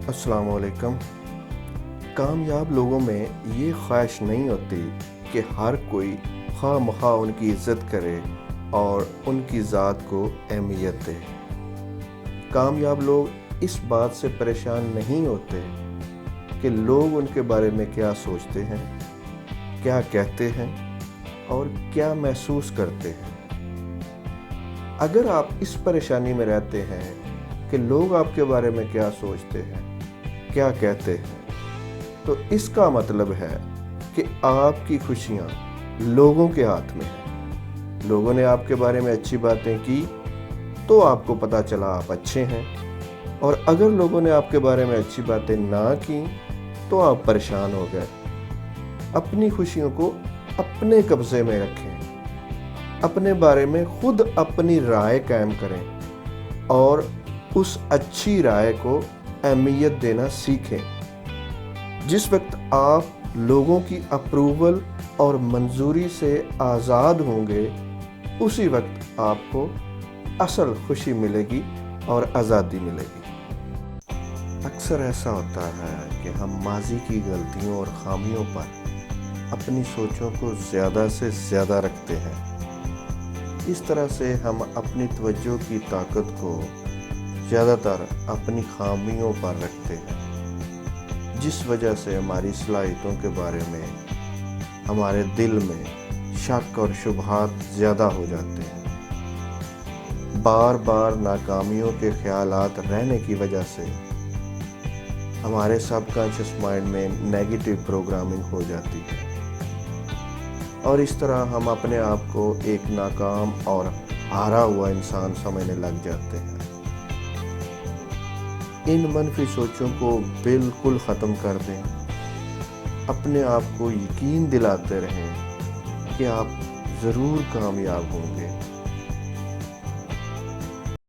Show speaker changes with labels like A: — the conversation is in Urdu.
A: السلام علیکم۔ کامیاب لوگوں میں یہ خواہش نہیں ہوتی کہ ہر کوئی خواہ مخواہ ان کی عزت کرے اور ان کی ذات کو اہمیت دے۔ کامیاب لوگ اس بات سے پریشان نہیں ہوتے کہ لوگ ان کے بارے میں کیا سوچتے ہیں، کیا کہتے ہیں اور کیا محسوس کرتے ہیں۔ اگر آپ اس پریشانی میں رہتے ہیں کہ لوگ آپ کے بارے میں کیا سوچتے ہیں، کیا کہتے ہیں، تو اس کا مطلب ہے کہ آپ کی خوشیاں لوگوں کے ہاتھ میں ہیں۔ لوگوں نے آپ کے بارے میں اچھی باتیں کی تو آپ کو پتہ چلا آپ اچھے ہیں، اور اگر لوگوں نے آپ کے بارے میں اچھی باتیں نہ کی تو آپ پریشان ہو گئے۔ اپنی خوشیوں کو اپنے قبضے میں رکھیں، اپنے بارے میں خود اپنی رائے قائم کریں اور اس اچھی رائے کو اہمیت دینا سیکھیں۔ جس وقت آپ لوگوں کی اپروول اور منظوری سے آزاد ہوں گے، اسی وقت آپ کو اصل خوشی ملے گی اور آزادی ملے گی۔ اکثر ایسا ہوتا ہے کہ ہم ماضی کی غلطیوں اور خامیوں پر اپنی سوچوں کو زیادہ سے زیادہ رکھتے ہیں۔ اس طرح سے ہم اپنی توجہ کی طاقت کو زیادہ تر اپنی خامیوں پر رکھتے ہیں، جس وجہ سے ہماری صلاحیتوں کے بارے میں ہمارے دل میں شک اور شبہات زیادہ ہو جاتے ہیں۔ بار بار ناکامیوں کے خیالات رہنے کی وجہ سے ہمارے سب کانشیس مائنڈ میں نیگیٹو پروگرامنگ ہو جاتی ہے، اور اس طرح ہم اپنے آپ کو ایک ناکام اور ہارا ہوا انسان سمجھنے لگ جاتے ہیں۔ ان منفی سوچوں کو بالکل ختم کر دیں۔ اپنے آپ کو یقین دلاتے رہیں کہ آپ ضرور کامیاب ہوں گے۔